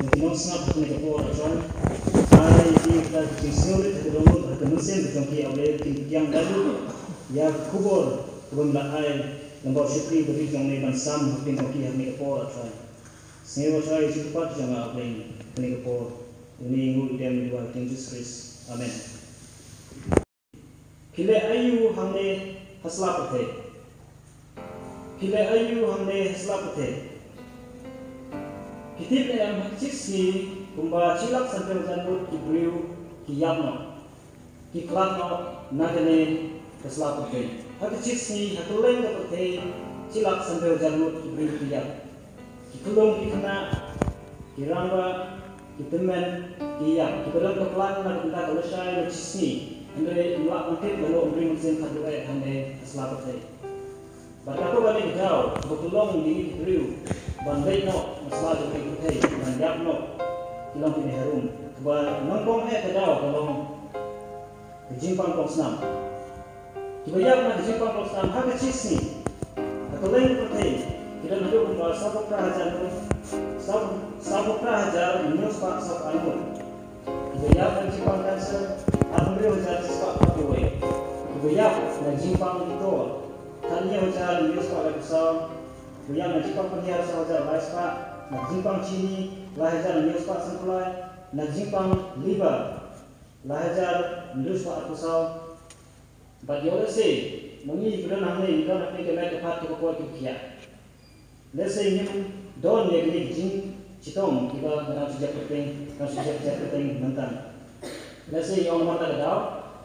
Mungkin snap tu ni kapor acuan. Hari ini kita kisah ni kita domon kita mesin kita ki awal yang lalu ya kubur kubur lahai lembaga syukri beri jang ni bansam kita ki hari kapor acuan. Sewa saya cepat jangan awal ni kapor. Ini ngul dem dua Yesus Kristus. Amen. Kile ayu हमने हसला पथे किले ayu हमने हसला पथे कितिब ने हम चिक्सी कुंबा चिलक संपेल जानबुत की ब्रिउ की याबनो की क्लानो नागने हसला पथे हक चिक्सी हकलें का पथे चिलक संपेल जानबुत की ब्रिउ की याब की कुलों की खना की रंगा की तेmen की याब की बदल का प्लान ना kita kalesai na Chiksi Andre luak mungkin lalu beri mesin kadai hande selamat saya. Bagaimana balik kau bertolong di Riau, bandai no masalah jadi kita, bandai no kilang kini harum. Kebal nongkong kadau kalau kejimpang kosnam. Kebayang nak kejimpang kosnam hak kecil ni. Atau lain kita kita nak jumpa bahasa sabuk prahajar tu, sabuk prahajar minus pak sabuk anur. Kebayang kejimpang kanser. Aku beri ujar sesuatu pakai. Kebayang nak jimpang itu, tanya ujar news pada kisah. Kebayang nak jimpang penyiar ujar laispa, nak jimpang cini, lahajar news pada sempulai, nak jimpang liver, lahajar news pada kisah. Bagi orang sih, mungkin bukan hanya itu nak pergi ke tempat kepada kita. Let's say ni don yang ni jing citom kita nak sejak penting mentang. Let's say yang mana ada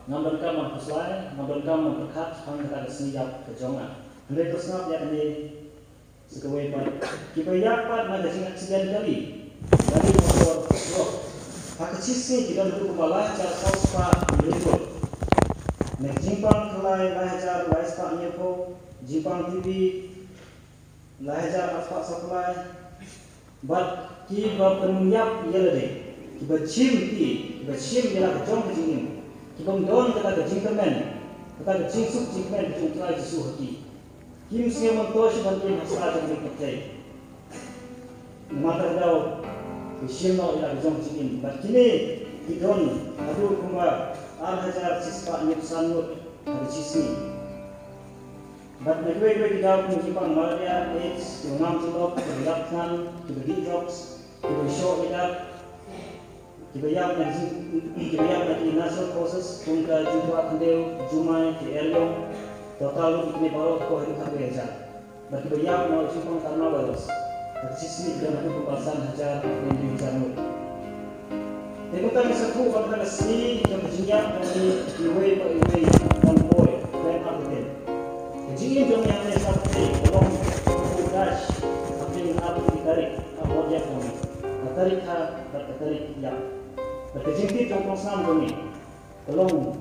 ngambil kamu berselai, ngambil kamu berkat, hang kita seni jawab kejongan. Hendak tersenap ya ini sekawai pada kita yapat nak jadi aksiden kali dari motor rock. Hak kecil kita dulu kembali cara sospa berikut. Nak jimpang kelai lahajar laispa nyepo, jimpang TV lahajar aspak supply. But kita penunyap ia lagi. Kita cium ialah kejong kejingin. Kita mendon kita kejing kemen, kita kejing suk kemen kejong try jisu hati. Kim siapa mentos bantuin hasil jadi petai. Mata dau, cium no ialah kejong kejingin. Berkini kita adu kumba hajar sispa nyepsanut hari sisi. Negeri kita menjipang Malaysia, AIDS, Yunam Cilok, Keberadaan, Kebedi Jobs, Kebesok kita. Kebayang nanti national courses untuk jumpa kendel, jumai, keeriong, total ini baru kau hari kami ajar. Berkebayang mau jumpa karena balas. Dari sisi kita nanti pembahasan hajar yang dijamu. Tentang satu pada sini yang berjinjang dari iway on boy dan update. Kejingin jom yang saya sampaikan tolong dash apa yang harus ditarik apa dia kami. Tarik tarik yang berkejingkit contoh senam kami. Tolong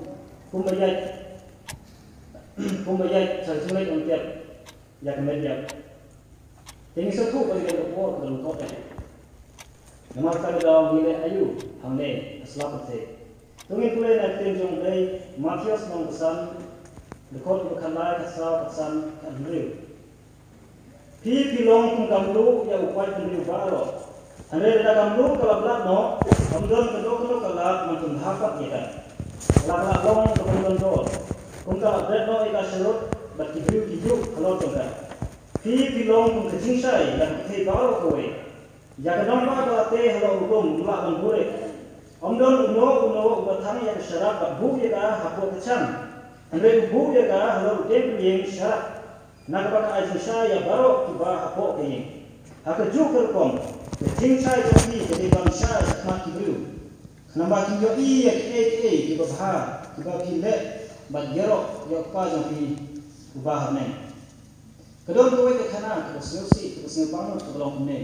pembayar saya sungai untuk yang media. Ini satu bagi kita buat dalam kota. Nama kita dalam nilai ayu hamne selamat saya. Tunggu pulai nak tinjau dari Matius mengpesan dekor berkandai kesan kan Riau. Pilong pun kamu ya upaya pendiri baru. Anda dah kamu kalau belak no, kemudian kedua kalau macam hafat kita. Kalau long kemudian dor. Kalau berat no ika serut, berarti hidup kalau juga. Pilong pun kecing saya yang kita baru kowe. Jangan nampak kalau teh kalau hukum belak menggore. Kemudian uno bertanya yang syarat bu ya kah hapus kecam. Anda bu ya kah kalau dia yang syarat. Nak pakai aja saya baru tiba hapus ini. Aku juga kom. Kecing saya jadi bangsa mati dulu. Kenapa kita iya kita bahar, kita pilih berjerok yang apa yang kita ubah ni. Kedua dua itu kena kita selesai kita bangun kita lakukan ni.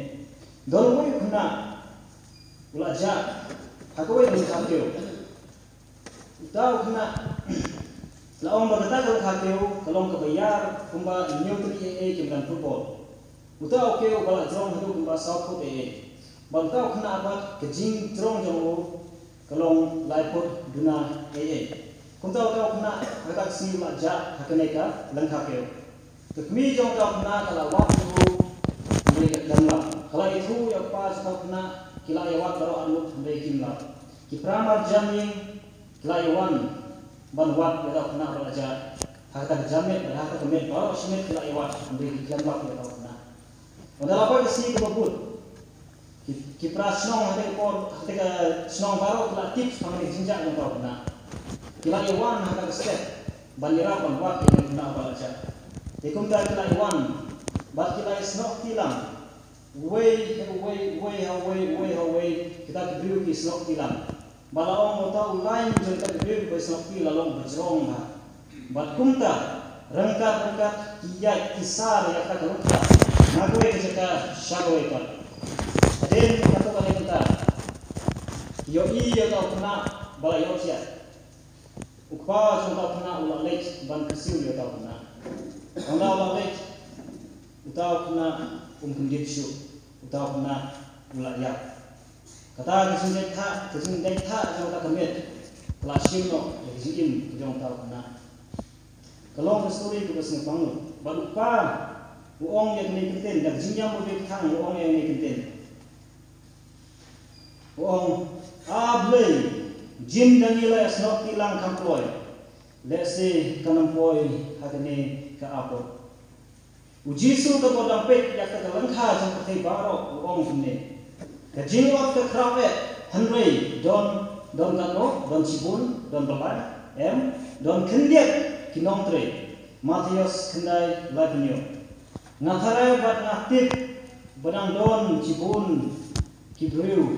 Dua itu kena belajar. Aku itu mengkatiu. Tahu kena. Lawan berkata kalau kebayar kumba nyutri kita football. Utau kau kalau drone hidup kumba South Put Bantau kena apa kejing drone jamu kalau laiput guna Kuntau kau kena agak sini maja hakeneka lengkap kau. Kami jauh kau kena kalau waktu mereka dengar. Kalau itu yang pas kau kena kila yawat baro anu hamre kimla ki pramar jamin kila yawan banwat ya kena raja hakta jamin hakta kemet baro simet kila yawat hamre klan bak ya kena onda apa isi kebut ki prasnong hate ko hate snong baro kila tips hamre jinjak ya kena kila yawan hakta step banira banwat ya kena raja tekum ta kila yawan bat kila snok tilang way kita kebiri ki snok tilang balaong mo tau lain jeng kita kebiri ki snok tilang berjong ha bat kumta rengkat kiyai kisar ya ka kelukta nagwe kejaka syagwe pat den kato kali kita yo iya tau kena balayo sia ukpa jeng tau kena ulah lek ban kesiu ya tau kena ona ulah lek utau kena kumdip syu utau kena ulah ya kata kesin dai tha jong ta kemet kelasio no kesin jong tau kena kalau story ku besne pangu baru pa uong yang ni kenten dak jinjang mo dik thang uong yang ni kenten uong able jim dangila snok tilang kamploy lese kanampoi hakane ka apo Ujisu ke kodang pek yak ke lengkha jang ke baro uong kumne ke jingwat ke krawe hanrei don kano don cibun don belai don kendiat kinong tre Matius kendai lagnyo ngakharai bat ngaktif benang don cibun kibriu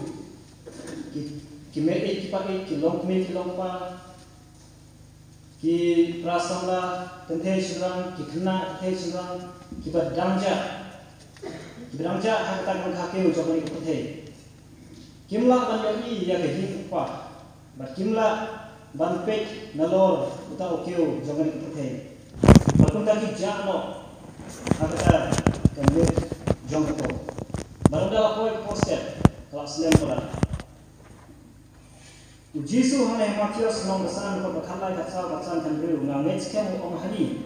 ki mei ki pakai ki long pa ki prasangla tenthe sirang ki khna tenthe sirang ki badangja hakta kan khake ujabani ko the kimla ban yai ya ke hin pa bat kimla ban pek nalor uta okeu jabani ko the bakun ta ki jano hakta kan le jong ko barada ko poster kelas lem pala Jisu hane Matius nong besan ko bakhalai ka sa batsan kan riu na next kem ong hani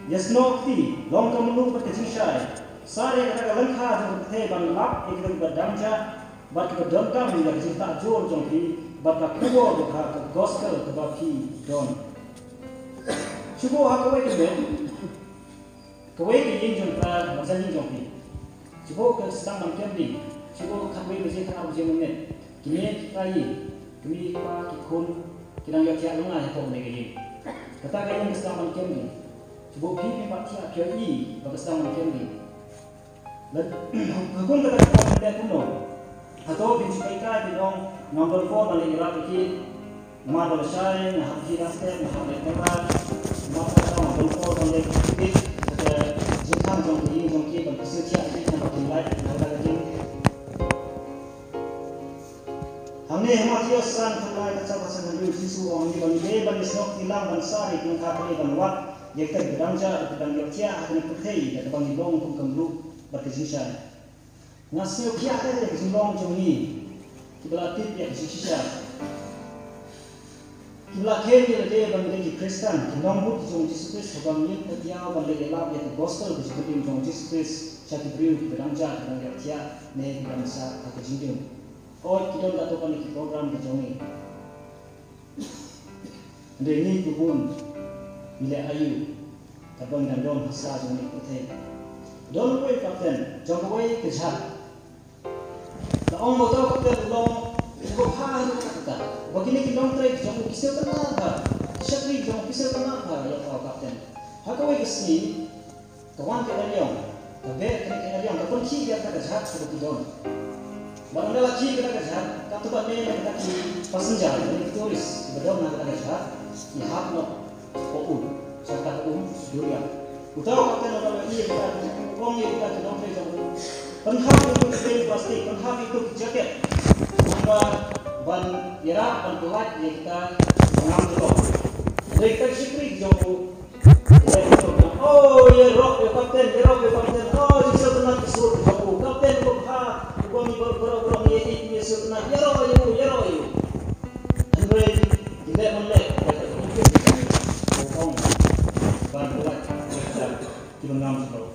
yesnokti long ka mulu pat jinshai sare ka lengkha jong the ban lap ek badamja bat ka damka mi la jinta jor jong ki bat ka kuo do ka gospel ka ba ki don chubo ha ko ke ben ko ke yin jong ka mazan yin jong ki chubo ka stang man kem di chubo ka we je ka bu je ne kini kai kini pa kikun kinang yak yak lunga ya ko ne ge kata ka yang sedang mancam ni cuba pi pak tia kyo i bak sedang mancam ni lan hukum kata ka anda kuno atau bin kai ka di dong number 4 balik ira ki ma bal sai na haji raste na haji tera ma ka number 4 balik ki kata jingkang jong ki ban kesu tia ki na ki lai na ka ji हमने हमारे स्थान खल्ला कच्चा बसन हल्लू शिशु और निबल दे बन स्नोक तिलाम बन सारी कुन खापने बनवात एक तक गडंजा गडंग योच्या हकने पुथै द बंग लोंग कुम कमलु बतजिशा नस्यो किया दे जिलोंग जमनी किबला टिप या जिशिशा किबला खेल के दे बंग दे क्रिस्टियन किनोंग बुक जों जिसुस बंग yin तदिया बन ले लाब या गोस्पेल बिजकुटिम जों जिसुस चाति ब्रिउ गडंजा गडंग योच्या ने गडंसा हकजिंदिम Oi kita tak tahu ni program kejongi. Deni kubun bila ayu kabang dan don hasa jongi kuthe. Don koi kapten jong koi kejat. Ta ong mo tahu kapten long ko pha ni kata. Begini ki long trek jong kisah kenal ba. Syakri jong kisah kenal ba ya kapten. Hakoi kesni kawan ke daliong. Kabe ke daliong kapun ki dia kata kejat seperti don. Barang lelaki kita kejar, kata pak ni kita passenger, jadi turis, betul nak kita kejar, ni hak no, serta dunia. Utau kata orang lelaki kita, orang kita tidak boleh jamu. Penhak itu bel plastik, penhak itu jaket, maka ban yerak, ban pelat yang kita mengambil. Jadi kita syukri jamu. Oh ya rock ya kapten, oh jika benar kesuruh jamu, kapten berhak. Kami berperang ini sudah yaro Andre tidak melek kata mungkin bohong bantuan kita ngam sebab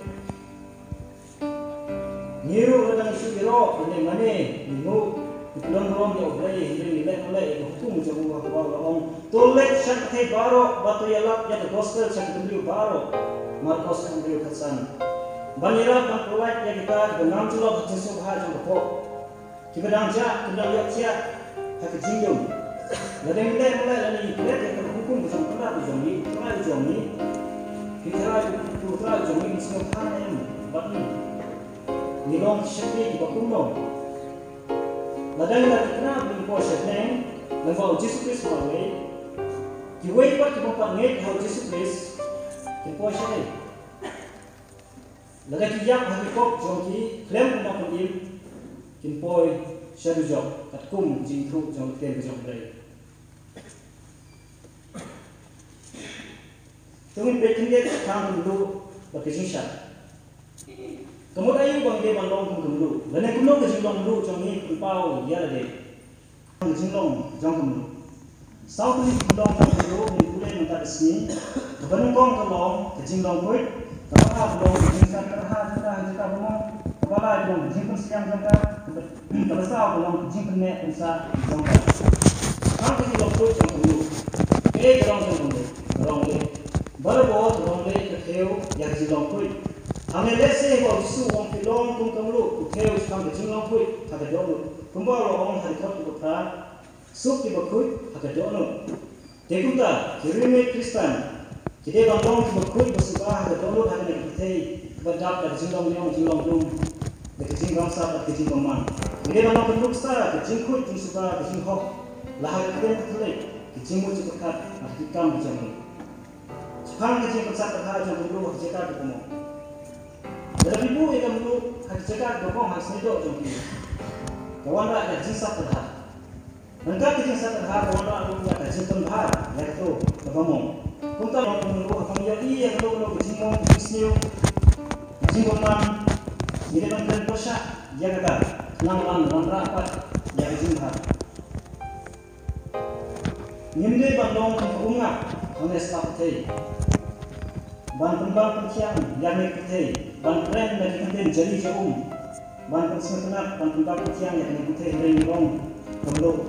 niru kadang Yesus iro ane mane nu ikulon rom yo blai hiri le mulai hukum jamu wa ong tolek syak the baro batu yalap ya the gospel syak tu baro Marcos kan beliau kesan banira kan provide ya kita dengan jual Yesus ha jang ko kita dangja kita lihat siap hak jinjung ladang le mulai lani lihat ya hukum bersama pernah dijami kita putra jami semua kan batni nilong syekhi di bakuno ladang lagi kena bimpo syekhi lengkau Yesus Kristus mawe kiwei pat kipompat nget hau Yesus Kristus kipo syekhi ladang kiyak hagi kop jongki klem kuma pendim kimpoi syadu jok katkum jingkru jong ten jong dai tungin betinget kang dulu bagi singsa kemudian bang dia bandong dulu dan yang kuno kejilong dulu jongi kupau dia lagi kejilong jong dulu sau tu kejilong dulu mulai minta sini kebanyakan kelong kejilong kuit kalau belum kejilong terhad kita belum kepala belum kejilong siang jangka kalau sau belum kejilong net bisa jangka kalau kejilong kuit jong dulu jong dulu baru orang le keheu yang kejilong kuit Hame lese ko Yesu wong pilong tung kamlu ukeu skam jinglong kui haka dono kumbalo ong hari kot bukta sup ki bakui haka dono tekuta kirime Kristen kide bangong ki bakui basuba haka dono haka ne kitei badap da jinglong dum de jinglong sa da jinglong man kide bangong penduk sa ke jingkut jingsuba ke jinghok lahar kiden tule ki jingmu cikat hikam bijamu Sekarang ke jingkut sa ka jang dulu haka ketemu Dalam ibu yang kamu hak jaga gopong hak sedo jongki. Kawan rak dah jinsat terhad. Nangkap jinsat terhad kawan rak lu dah jinton bahar ya tu kebamong. Kunta mau menunggu akan jadi yang kalau jingon bisniu. Jingon man ini kan dosa ya kata. Nang rapat ya jinhat. Nimde bandong bunga hanes kapte. Ban pembang pensiang yang nekte ban keren dari kenten jari jauh ban pensiang ban pembang pensiang yang nekte dari rong kemlo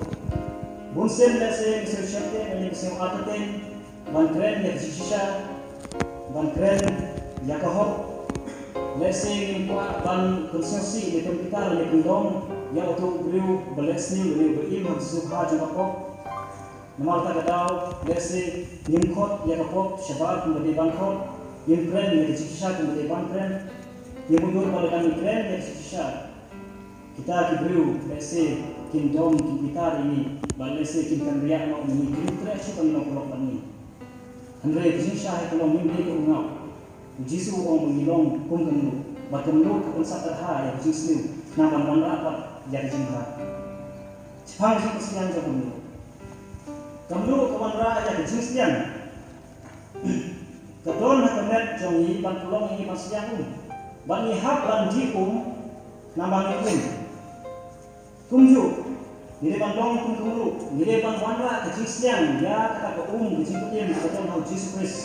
bunsen lese misal syakte yang misal ataten ban keren yang sisa ban keren yang kahok lese impua ban konsensi di komputer yang kendong yang auto beliau belesni beliau berilmu subha jawab Namal tak ada lese nimkot yang kahok syabat menjadi bangkot yang keren yang diciksa kemudian bangkren yang mundur pada kami keren yang diciksa kita diberi lese kingdom kita ini balese kingdom riak mau memikir terus kami nak pulang kami Andre diciksa itu long mimpi ke ungau Jisu orang mengilong kum kamu bahkan lu kepensat terha yang jisu nama mana apa yang jingha Jepang sih kesian kamu kawan raya yang jingsian Kedon hakemet jongi ban pulong ini pasiang ban ihap ban jikum nambang ikum kumju nire ban dong kum kumru nire ban wanra kejisian ya kata ke kejikutin kedon hau Yesus Kristus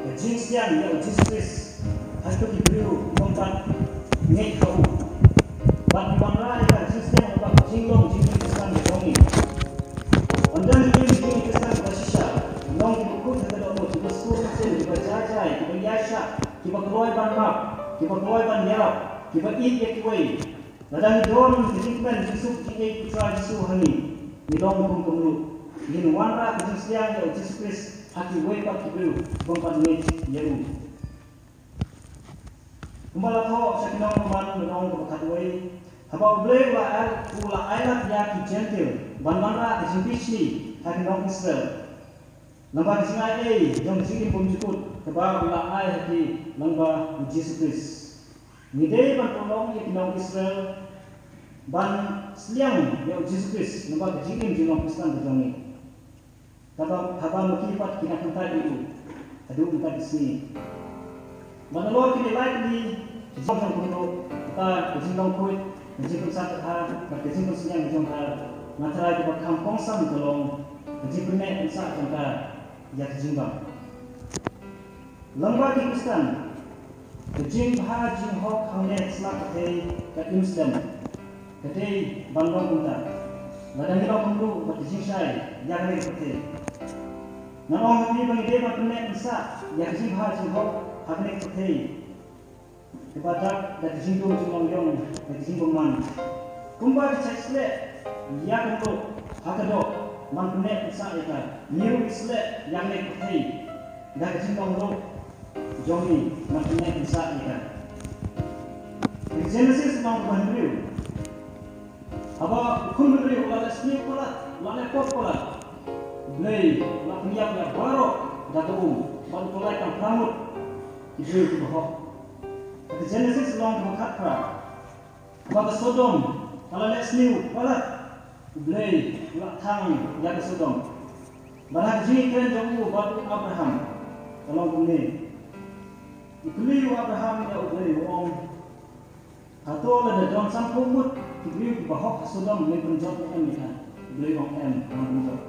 kejisian ya Yesus Kristus hasto diberiu kompat nget hau ban wanra ya kejisian apa jinglong jinglong kesan jongi ondan jinglong kesan basisha long dibukut kedon Jajai, kita yasha, kita keluar ban map, kita keluar ban yarap, kita eat ya kiway. Ladang don kejikan Yesus kiai putra Yesus hani, ni dong kum kumlu. Ni wanra kejisian ya Yesus Kristus hati way pak kibiru, bangpan ni yeru. Kumbala tho sa kinong man dong kebakat way. Haba boleh ula ayat ya ki gentle, ban wanra kejimpisi hati dong Israel. Lamba singai jong sini pun cukup kebab ulai hati lamba Yesus Kristus. Nidai ban tolong ya kinong Israel ban seliang ya Yesus Kristus lamba kejingin jinong Kristen berjongi. Haba makipat kina kentai itu. Aduh kita di sini. Ban lo kini likely jong jong kuno kita kejingong kuit kejingong satu hal kejingong seliang jong hal. Natrai kita kampung sam tolong kejingong net insya Allah. Ya kejimbang. Lembah di Kristen. Kejing baha jing hok hangnet selak kete kat Muslim kete bandong punta badan kita kumdu kat jing syai yang ni kete nan ong ni bang ide ba penek bisa ya kejing baha jing hok hangnet kete kepada kat jing tu jing long kat jing man kumba chesle ya kumdu hakado man penek bisa ika new isle yang ni kete dak jing long Jomi maknanya bisa ikan. Di Genesis mau berdiri. Apa kun berdiri ulah sini pola, ulah lepot pola. Blay, ulah penyiap ya baru datum, baru pola yang pramut itu bahok. Di Genesis long berkata, apa Sodom kalau les new pola, blay ulah tang ya Sodom. Barang jini keren jauh baru Abraham, tolong kumni. Ikliu Abraham ya ukliu om atau ada dalam sampumut ikliu bahok Sodom ni penjot em ni kan ikliu om em penjot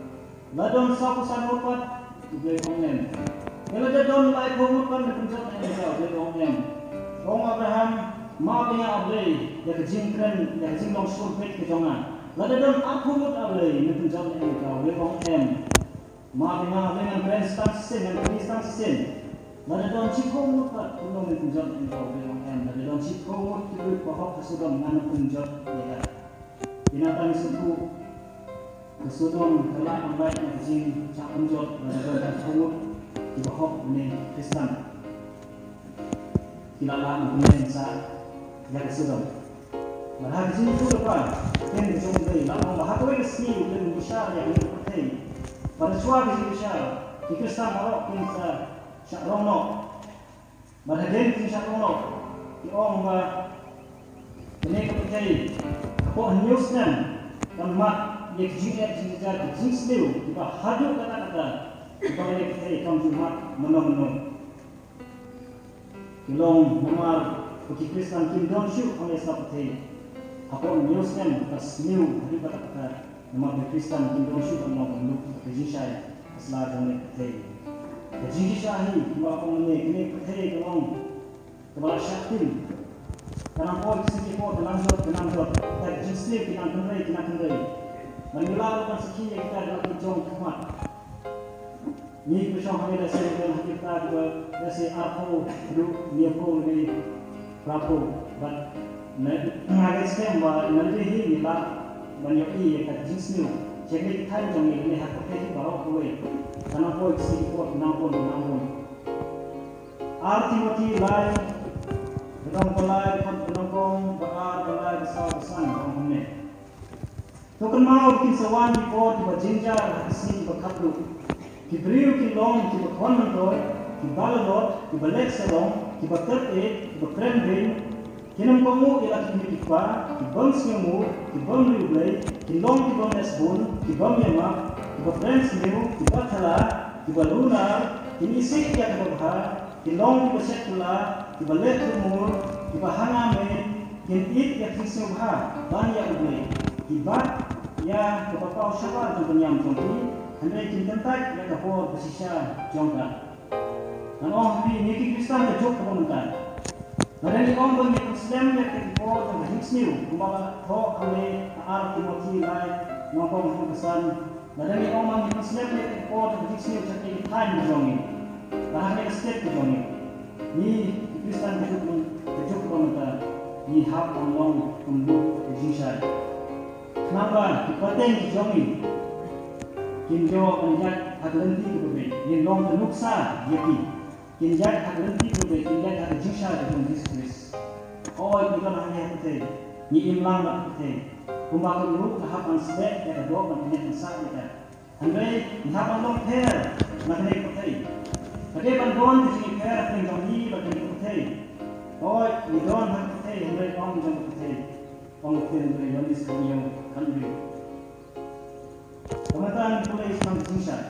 ladon sapu sanopat ikliu om em kalau ada dalam lai pumut kan penjot em ikliu om em om Abraham ma punya ablay ya kejingkren ya kejing long surpet kejongan lada dalam apumut ablay ni penjot em ikliu om em ma punya ablay dengan Kristen dengan Kristen Nada dalam cikgu muka tolong menjawab engkau dengan em. Nada dalam cikgu muka kita bahwa kesudam mana menjawab dia. Binatang suku kesudam kelak ambai yang cak menjawab nada dalam cikgu muka di bahwa ini Kristen. Tidaklah mempunyai sa yang kesudam. Bahwa di sini tu apa? Yang dijumpai dari lama bahwa kau kesini belum besar yang ini penting. Pada suami besar di Kristen marok kita Syakrono, berhasil di Syakrono, di orang ini kepercayaan. Apa newsnya, kalau yang jadi jinsliu, kita hadir kata-kata, kita ini kepercayaan kaum Jumat menong-menong. Kilong nomor bagi Kristen Kim Jong Shu oleh seperti apa newsnya, kas new hadir kata-kata nomor bagi Kristen Kim Jong Shu menong-menong bagi saya asal dari kepercayaan. Jadi syahi, kita ini percaya kalau kepada syaktim, karena kau disini kau tenang, tak jinsir kita kendai. Mengelar bukan sekian kita dalam kejong kemat. Ni bersama kami dah sering kita juga dah se arpo, dulu dia pun di rapo, but naga skem bah nanti ini lah banyak ini kat jinsir. Jadi kita jom ini hak percaya baru kau. Karena kau isi kau nampun. Arti lain, dalam pelai penongkong pelai besar dalam ini. Token mau bikin sawan di kau di bajinjar isi di bakaplu, di beriu di long di bakwan mentoy, di balalot, di balek selong, di bakerte, di bakrembin. Kinam kamu ialah di dikwa, di bang semu, di bang riublay, di long di bang esbun, di bang yemak. Di friends new, di batala, di balunar, di isik yang berbahar, di long di beset pula, di balik umur, di bahana main, di it yang kisah bahar, banyak ubli, di bat ya kepapau syawal jumpa nyam jompi, hendak cintentak yang kapor bersisa jongka. Dan orang di niki Kristen terjuk kepementan. Dan di orang bagi Muslim yang kepor dan hits new, kumbaga ho kami Timothy lai ngomong pesan. Madami orang yang Muslim yang kepor dan hits new jadi time jongi. Bahagia step jongi. Ni Kristen terjuk kepementan. Ni hak orang kumbu jinsai. Kenapa? Penting jongi. Kinjo penjat haglanti kubbe. Ni long tenuksa yaki. Kinjat haglanti kubbe. Kinjat hag jinsai dalam diskus. Oh, itu kan hanya penting. Ni imlang nak penting. Kumbakan dulu tahapan sebab yang kedua mengenai insaf kita. Andai tahapan long pair mengenai penting. Tapi bantuan di sini pair penting ni mengenai penting. Oh, ni don hak penting. Andai orang menjadi penting. Orang penting dari yang diskus yang kan beri. Teman-teman boleh Islam jinsai.